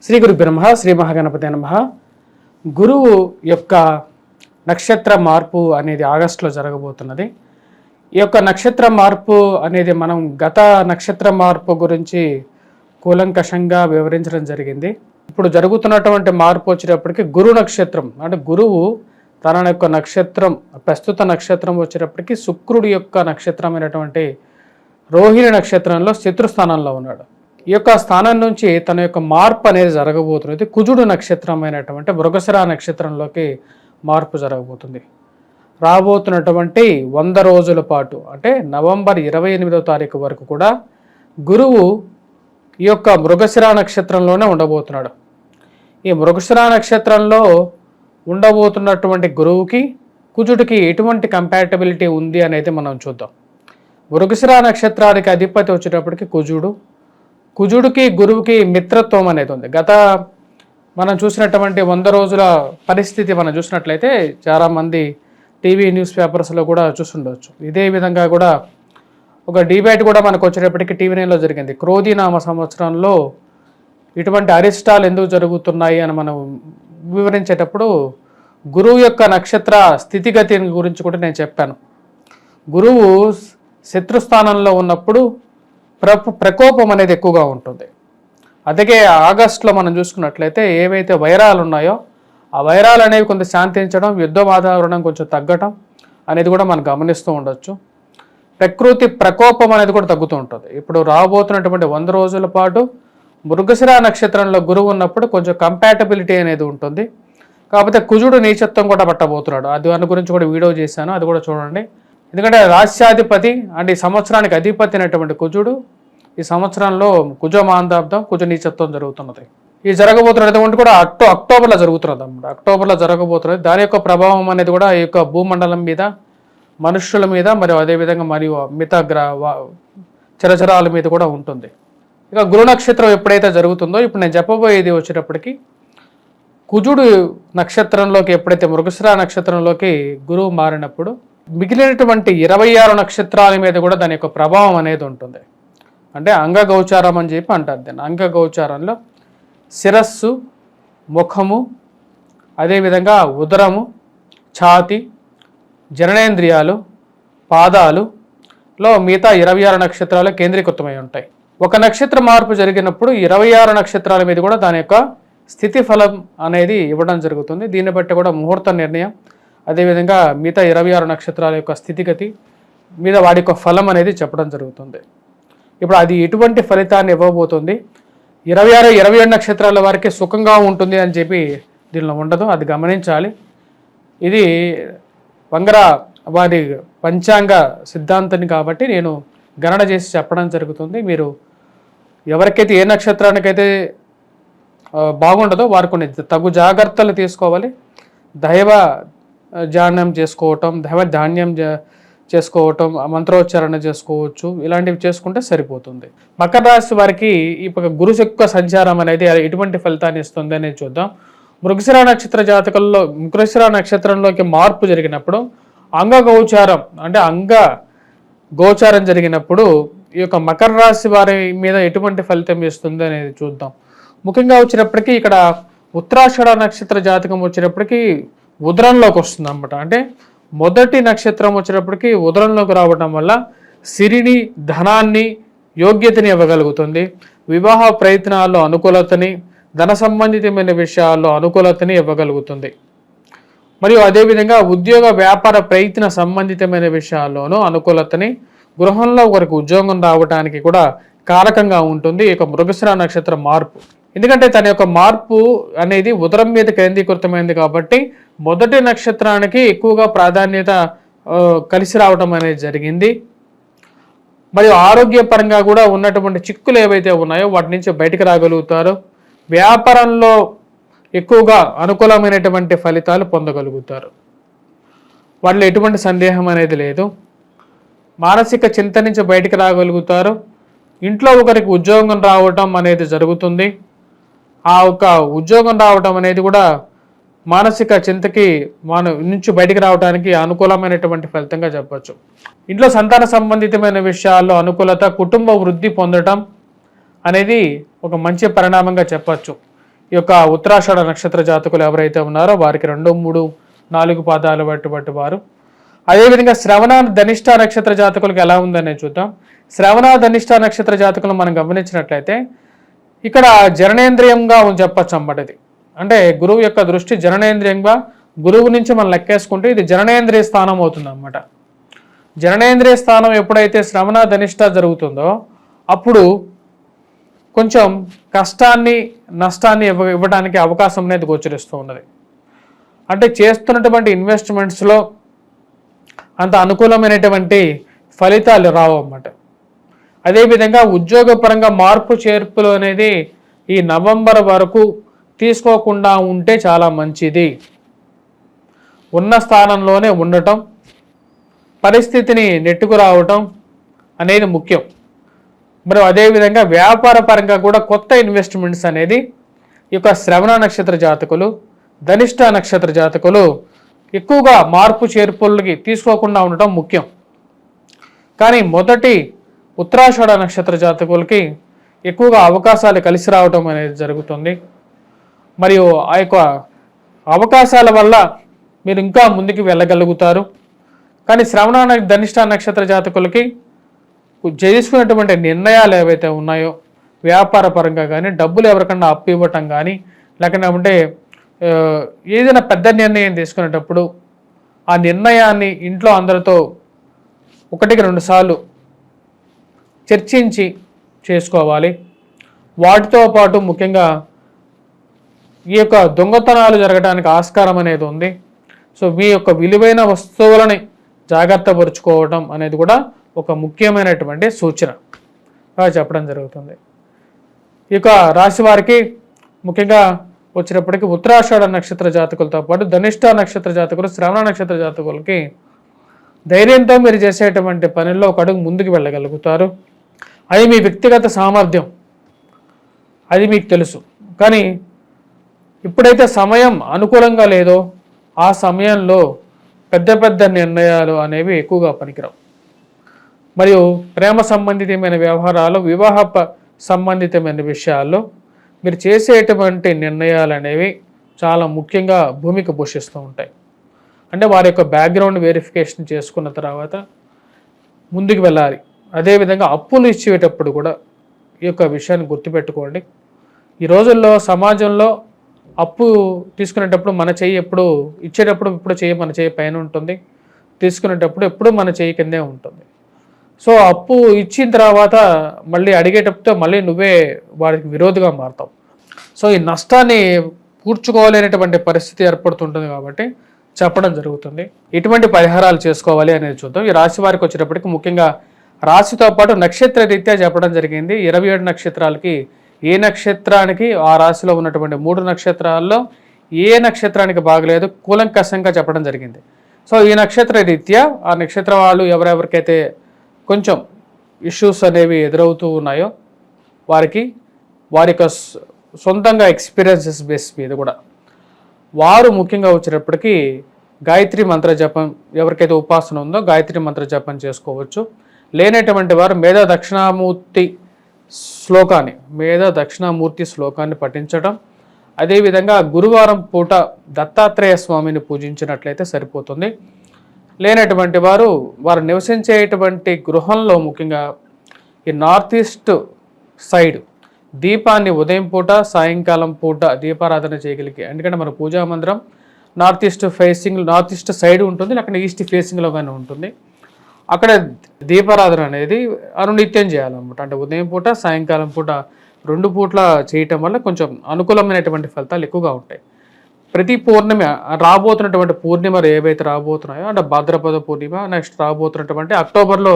శ్రీ గురు బ్రహ్మ శ్రీ మహాగణపతి నమః. గురువు యొక్క నక్షత్ర మార్పు అనేది ఆగస్టులో జరగబోతున్నది. ఈ యొక్క నక్షత్ర మార్పు అనేది మనం గత నక్షత్ర మార్పు గురించి కూలంకషంగా వివరించడం జరిగింది. ఇప్పుడు జరుగుతున్నటువంటి మార్పు వచ్చేటప్పటికి గురు నక్షత్రం అంటే గురువు తన యొక్క నక్షత్రం ప్రస్తుత నక్షత్రం వచ్చేటప్పటికి శుక్రుడి యొక్క నక్షత్రమైనటువంటి రోహిణి నక్షత్రంలో శత్రుస్థానంలో ఉన్నాడు. ఈ యొక్క స్థానం నుంచి తన యొక్క మార్పు అనేది జరగబోతున్నది. కుజుడు నక్షత్రమైనటువంటి మృగశిర నక్షత్రంలోకి మార్పు జరగబోతుంది. రాబోతున్నటువంటి 100 రోజుల పాటు అంటే నవంబర్ 28వ తారీఖు వరకు కూడా గురువు ఈ యొక్క మృగశిర నక్షత్రంలోనే ఉండబోతున్నాడు. ఈ మృగశిర నక్షత్రంలో ఉండబోతున్నటువంటి గురువుకి కుజుడికి ఎటువంటి కంపాటబిలిటీ ఉంది అనేది మనం చూద్దాం. మృగశిర నక్షత్రానికి అధిపతి వచ్చేటప్పటికి కుజుడికి గురువుకి మిత్రత్వం అనేది ఉంది. గత మనం చూసినటువంటి 100 రోజుల పరిస్థితి మనం చూసినట్లయితే చాలామంది టీవీ న్యూస్ పేపర్స్లో కూడా చూస్తుండవచ్చు. ఇదే విధంగా కూడా ఒక డిబేట్ కూడా మనకు వచ్చేటప్పటికి టీవీ నైన్లో జరిగింది. క్రోధీనామ సంవత్సరంలో ఇటువంటి అరిష్టాలు ఎందుకు జరుగుతున్నాయి అని మనం వివరించేటప్పుడు గురువు యొక్క నక్షత్ర స్థితిగతి గురించి కూడా నేను చెప్పాను. గురువు శత్రుస్థానంలో ఉన్నప్పుడు ప్రకోపం అనేది ఎక్కువగా ఉంటుంది. అందుకే ఆగస్టులో మనం చూసుకున్నట్లయితే ఏవైతే వైరాలు ఉన్నాయో ఆ వైరాలు అనేవి కొంత శాంతించడం, యుద్ధ వాతావరణం కొంచెం తగ్గటం అనేది కూడా మనం గమనిస్తూ ఉండొచ్చు. ప్రకృతి ప్రకోపం అనేది కూడా తగ్గుతూ ఉంటుంది. ఇప్పుడు రాబోతున్నటువంటి 100 రోజుల పాటు మృగశిర నక్షత్రంలో గురువు ఉన్నప్పుడు కొంచెం కంపాటబిలిటీ అనేది ఉంటుంది. కాకపోతే కుజుడు నీచత్వం కూడా పట్టబోతున్నాడు. దాని గురించి కూడా వీడియో చేశాను, అది కూడా చూడండి. ఎందుకంటే రాష్ట్రాధిపతి అంటే ఈ సంవత్సరానికి అధిపతి అయినటువంటి కుజుడు ఈ సంవత్సరంలో కుజమాందాబ్దం కుజ నీచత్వం జరుగుతున్నది. ఈ జరగబోతున్నటువంటి కూడా అక్టోబర్లో జరుగుతున్నది అన్నమాట. అక్టోబర్లో జరగబోతున్నది. దాని యొక్క ప్రభావం అనేది కూడా ఈ యొక్క భూమండలం మీద, మనుష్యుల మీద, మరియు అదేవిధంగా మరియు మిగతా చరచరాల మీద కూడా ఉంటుంది. ఇక గురు నక్షత్రం ఎప్పుడైతే జరుగుతుందో ఇప్పుడు నేను చెప్పబోయేది వచ్చేటప్పటికి కుజుడు నక్షత్రంలోకి ఎప్పుడైతే మృగశిర నక్షత్రంలోకి గురువు మారినప్పుడు మిగిలినటువంటి 26 నక్షత్రాల మీద కూడా దాని యొక్క ప్రభావం అనేది ఉంటుంది. అంటే అంగగోచారం అని చెప్పి అంటారు దాన్ని. అంగగోచారంలో శిరస్సు, ముఖము, అదేవిధంగా ఉదరము, ఛాతి, జననేంద్రియాలు, పాదాలులో మిగతా 26 నక్షత్రాలు కేంద్రీకృతమై ఉంటాయి. ఒక నక్షత్ర మార్పు జరిగినప్పుడు 26 నక్షత్రాల మీద కూడా దాని యొక్క స్థితి ఫలం అనేది ఇవ్వడం జరుగుతుంది. దీన్ని బట్టి కూడా ముహూర్త నిర్ణయం, అదేవిధంగా మిగతా 26 నక్షత్రాల యొక్క స్థితిగతి మీద వాడి యొక్క ఫలం అనేది చెప్పడం జరుగుతుంది. ఇప్పుడు అది ఎటువంటి ఫలితాన్ని ఇవ్వబోతుంది, 26, 27 నక్షత్రాల వారికి సుఖంగా ఉంటుంది అని చెప్పి దీనిలో ఉండదు, అది గమనించాలి. ఇది వంగర వారి పంచాంగ సిద్ధాంతాన్ని కాబట్టి నేను గణన చేసి చెప్పడం జరుగుతుంది. మీరు ఎవరికైతే ఏ నక్షత్రానికైతే బాగుండదో వారు కొన్ని తగు జాగ్రత్తలు తీసుకోవాలి. దైవ ధ్యానం చేసుకోవటం, దైవ ధాన్యం చేసుకోవటం, మంత్రోచ్చారణ చేసుకోవచ్చు. ఇలాంటివి చేసుకుంటే సరిపోతుంది. మకర రాశి వారికి ఇప్పుడు గురు యొక్క సంచారం అనేది ఎటువంటి ఫలితాన్ని ఇస్తుంది అనేది చూద్దాం. మృగశిర నక్షత్ర జాతకంలో మృగశిర నక్షత్రంలోకి మార్పు జరిగినప్పుడు అంగగోచారం అంటే గోచారం జరిగినప్పుడు ఈ యొక్క మకర రాశి వారి మీద ఎటువంటి ఫలితం ఇస్తుంది అనేది చూద్దాం. ముఖ్యంగా వచ్చినప్పటికీ ఇక్కడ ఉత్తరాషాఢ నక్షత్ర జాతకం వచ్చినప్పటికీ ఉదరంలోకి వస్తుంది అన్నమాట. అంటే మొదటి నక్షత్రం వచ్చినప్పటికీ ఉదరంలోకి రావడం వల్ల సిరిని, ధనాన్ని, యోగ్యతని ఇవ్వగలుగుతుంది. వివాహ ప్రయత్నాల్లో అనుకూలతని, ధన సంబంధితమైన విషయాల్లో అనుకూలతని ఇవ్వగలుగుతుంది. మరియు అదేవిధంగా ఉద్యోగ వ్యాపార ప్రయత్న సంబంధితమైన విషయాల్లోనూ అనుకూలతని, గృహంలో ఒకరికి ఉద్యోగం రావడానికి కూడా కారకంగా ఉంటుంది ఈ యొక్క మృగశిర నక్షత్ర మార్పు. ఎందుకంటే తన యొక్క మార్పు అనేది ఉదరం మీద కేంద్రీకృతమైంది కాబట్టి మొదటి నక్షత్రానికి ఎక్కువగా ప్రాధాన్యత కలిసి రావడం అనేది జరిగింది. మరియు ఆరోగ్యపరంగా కూడా ఉన్నటువంటి చిక్కులు ఏవైతే ఉన్నాయో వాటి నుంచి బయటకు రాగలుగుతారు. వ్యాపారంలో ఎక్కువగా అనుకూలమైనటువంటి ఫలితాలు పొందగలుగుతారు. వాటిలో ఎటువంటి సందేహం అనేది లేదు. మానసిక చింత నుంచి బయటకు రాగలుగుతారు. ఇంట్లో ఒకరికి ఉద్యోగం రావటం అనేది జరుగుతుంది. ఆ ఒక ఉద్యోగం రావటం అనేది కూడా మానసిక చింతకి నుంచి బయటికి రావడానికి అనుకూలమైనటువంటి ఫలితంగా చెప్పచ్చు. ఇంట్లో సంతాన సంబంధితమైన విషయాల్లో అనుకూలత, కుటుంబ వృద్ధి పొందడం అనేది ఒక మంచి పరిణామంగా చెప్పచ్చు. ఈ యొక్క ఉత్తరాషాఢ నక్షత్ర జాతకులు ఎవరైతే ఉన్నారో వారికి 2, 3, 4 పాదాలు బట్టి వారు. అదేవిధంగా శ్రవణ ధనిష్ట నక్షత్ర జాతకులకు ఎలా ఉందనే చూద్దాం. శ్రవణ ధనిష్ట నక్షత్ర జాతకులు మనం గమనించినట్లయితే ఇక్కడ జననేంద్రియంగా చెప్పచ్చు అన్నమాట. ఇది అంటే గురువు యొక్క దృష్టి జననేంద్రియంగా గురువు నుంచి మనం లెక్కేసుకుంటే ఇది జననేంద్రియ స్థానం అవుతుంది అన్నమాట. జననేంద్రియ స్థానం ఎప్పుడైతే శ్రవణ ధనిష్ట జరుగుతుందో అప్పుడు కొంచెం కష్టాన్ని నష్టాన్ని ఇవ్వడానికి అవకాశం అనేది గోచరిస్తూ ఉన్నది. అంటే చేస్తున్నటువంటి ఇన్వెస్ట్మెంట్స్లో అంత అనుకూలమైనటువంటి ఫలితాలు రావు అన్నమాట. అదేవిధంగా ఉద్యోగపరంగా మార్పు చేర్పులు అనేది ఈ నవంబర్ వరకు తీసుకోకుండా ఉంటే చాలా మంచిది. ఉన్న స్థానంలోనే ఉండటం, పరిస్థితిని నెట్టుకు రావటం అనేది ముఖ్యం. మరి అదేవిధంగా వ్యాపార పరంగా కూడా కొత్త ఇన్వెస్ట్మెంట్స్ అనేది ఈ యొక్క శ్రవణ నక్షత్ర జాతకులు, ధనిష్ట నక్షత్ర జాతకులు ఎక్కువగా మార్పు చేర్పులకి తీసుకోకుండా ఉండటం ముఖ్యం. కానీ మొదటి ఉత్తరాషాఢ నక్షత్ర జాతకులకి ఎక్కువగా అవకాశాలు కలిసి రావటం అనేది జరుగుతుంది. మరియు ఆ యొక్క అవకాశాల వల్ల మీరు ఇంకా ముందుకు వెళ్ళగలుగుతారు. కానీ శ్రవణ ధనిష్ట నక్షత్ర జాతకులకి చేసుకున్నటువంటి నిర్ణయాలు ఏవైతే ఉన్నాయో వ్యాపార పరంగా కానీ, డబ్బులు ఎవరికన్నా అప్పు ఇవ్వటం కానీ, లేకపోతే ఏదైనా పెద్ద నిర్ణయం తీసుకునేటప్పుడు ఆ నిర్ణయాన్ని ఇంట్లో అందరితో 1-2 సార్లు చర్చించి చేసుకోవాలి. వాటితో పాటు ముఖ్యంగా ఈ యొక్క దొంగతనాలు జరగడానికి ఆస్కారం అనేది ఉంది. సో మీ యొక్క విలువైన వస్తువులని జాగ్రత్త పరుచుకోవడం అనేది కూడా ఒక ముఖ్యమైనటువంటి సూచన చెప్పడం జరుగుతుంది. ఈ యొక్క రాశి వారికి ముఖ్యంగా వచ్చినప్పటికీ ఉత్తరాషాఢ నక్షత్ర జాతకులతో పాటు ధనిష్ట నక్షత్ర జాతకులు, శ్రవణ నక్షత్ర జాతకులకి ధైర్యంతో మీరు చేసేటువంటి పనుల్లో ఒక అడుగు ముందుకు వెళ్ళగలుగుతారు. అది మీ వ్యక్తిగత సామర్థ్యం, అది మీకు తెలుసు. కానీ ఎప్పుడైతే సమయం అనుకూలంగా లేదో ఆ సమయంలో పెద్ద పెద్ద నిర్ణయాలు అనేవి ఎక్కువగా పనికిరావు. మరియు ప్రేమ సంబంధితమైన వ్యవహారాలు, వివాహ సంబంధితమైన విషయాల్లో మీరు చేసేటువంటి నిర్ణయాలు అనేవి చాలా ముఖ్యంగా భూమిక పోషిస్తూ ఉంటాయి. అంటే వారి యొక్క బ్యాక్గ్రౌండ్ వెరిఫికేషన్ చేసుకున్న తర్వాత ముందుకు వెళ్ళాలి. అదేవిధంగా అప్పులు ఇచ్చేటప్పుడు కూడా ఈ యొక్క విషయాన్ని గుర్తుపెట్టుకోండి. ఈ రోజుల్లో సమాజంలో అప్పు తీసుకునేటప్పుడు మన చెయ్యి ఎప్పుడు ఇచ్చేటప్పుడు ఇప్పుడు మన చెయ్యి పైన ఉంటుంది, తీసుకునేటప్పుడు ఎప్పుడు మన చెయ్యి కిందే ఉంటుంది. సో అప్పు ఇచ్చిన తర్వాత మళ్ళీ అడిగేటప్పుడు మళ్ళీ నువ్వే వారికి విరోధిగా మారుతావు. సో ఈ నష్టాన్ని పూడ్చుకోలేనటువంటి పరిస్థితి ఏర్పడుతుంటుంది కాబట్టి చెప్పడం జరుగుతుంది. ఎటువంటి పరిహారాలు చేసుకోవాలి అనేది చూద్దాం. ఈ రాశి వారికి వచ్చేటప్పటికి ముఖ్యంగా రాశితో పాటు నక్షత్ర రీత్యా చెప్పడం జరిగింది. 27 నక్షత్రాలకి ఏ నక్షత్రానికి ఆ రాశిలో ఉన్నటువంటి 3 నక్షత్రాల్లో ఏ నక్షత్రానికి బాగలేదు కూలంకషంగా చెప్పడం జరిగింది. సో ఈ నక్షత్ర రీత్యా ఆ నక్షత్ర వాళ్ళు ఎవరెవరికైతే కొంచెం ఇష్యూస్ అనేవి ఎదురవుతూ ఉన్నాయో వారికి వారి యొక్క సొంతంగా ఎక్స్పీరియన్సెస్ బేస్ మీద కూడా వారు ముఖ్యంగా వచ్చేటప్పటికి గాయత్రి మంత్ర జపం, ఎవరికైతే ఉపాసన ఉందో గాయత్రి మంత్ర జపం చేసుకోవచ్చు. లేనటువంటి వారు మేధా దక్షిణామూర్తి శ్లోకాన్ని పఠించడం, అదేవిధంగా గురువారం పూట దత్తాత్రేయ స్వామిని పూజించినట్లయితే సరిపోతుంది. లేనటువంటి వారు నివసించేటువంటి గృహంలో ముఖ్యంగా ఈ నార్త్ ఈస్ట్ సైడ్ దీపాన్ని ఉదయం పూట సాయంకాలం పూట దీపారాధన చేయగలిగి, ఎందుకంటే మన పూజా మందిరం నార్త్ ఈస్ట్ సైడ్ ఉంటుంది, లేకపోతే ఈస్ట్ ఫేసింగ్లో కానీ ఉంటుంది. అక్కడ దీపారాధన అనేది అనునిత్యం చేయాలన్నమాట. అంటే ఉదయం పూట సాయంకాలం పూట 2 పూట్ల చేయటం వల్ల కొంచెం అనుకూలమైనటువంటి ఫలితాలు ఎక్కువగా ఉంటాయి. ప్రతి పూర్ణిమ రాబోతున్నటువంటి పూర్ణిమలు ఏవైతే రాబోతున్నాయో అంటే భాద్రపద పూర్ణిమ, నెక్స్ట్ రాబోతున్నటువంటి అక్టోబర్లో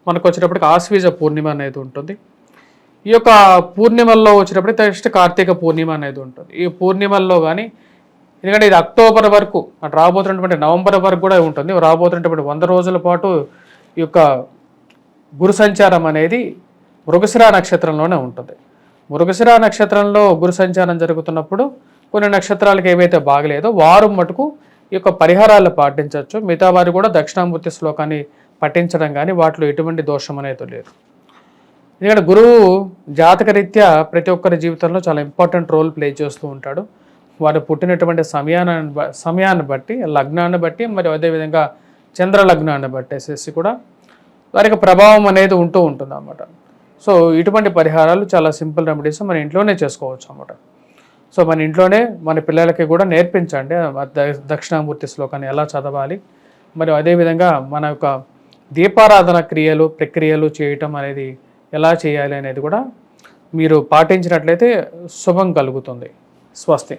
మనకు వచ్చేటప్పటికి ఆశ్వీజ పూర్ణిమ అనేది ఉంటుంది. ఈ యొక్క పూర్ణిమల్లో వచ్చేటప్పటికి నెక్స్ట్ కార్తీక పూర్ణిమ అనేది ఉంటుంది. ఈ పూర్ణిమల్లో కానీ ఎందుకంటే ఇది అక్టోబర్ వరకు అటు రాబోతున్నటువంటి నవంబర్ వరకు కూడా ఉంటుంది. రాబోతున్నటువంటి 100 రోజుల పాటు ఈ యొక్క గురు సంచారం అనేది మృగశిర నక్షత్రంలోనే ఉంటుంది. మృగశిర నక్షత్రంలో గురు సంచారం జరుగుతున్నప్పుడు కొన్ని నక్షత్రాలకు ఏవైతే బాగలేదో వారు మటుకు ఈ యొక్క పరిహారాలు పాటించవచ్చు. మిగతా వారు కూడా దక్షిణామూర్తి శ్లోకాన్ని పఠించడం కానీ వాటిలో ఎటువంటి దోషం అనేది లేదు. ఎందుకంటే గురువు జాతకరీత్యా ప్రతి ఒక్కరి జీవితంలో చాలా ఇంపార్టెంట్ రోల్ ప్లే చేస్తూ ఉంటాడు. వారు పుట్టినటువంటి సమయాన్ని బట్టి, లగ్నాన్ని బట్టి, మరియు అదేవిధంగా చంద్ర లగ్నాన్ని బట్టేసేసి కూడా వారికి ప్రభావం అనేది ఉంటూ ఉంటుంది అన్నమాట. సో ఇటువంటి పరిహారాలు చాలా సింపుల్ రెమెడీస్ మన ఇంట్లోనే చేసుకోవచ్చు అన్నమాట. సో మన ఇంట్లోనే మన పిల్లలకి కూడా నేర్పించండి దక్షిణామూర్తి శ్లోకాన్ని ఎలా చదవాలి, మరియు అదేవిధంగా మన యొక్క దీపారాధన ప్రక్రియలు చేయటం అనేది ఎలా చేయాలి అనేది కూడా మీరు పాటించినట్లయితే శుభం కలుగుతుంది. స్వస్తి.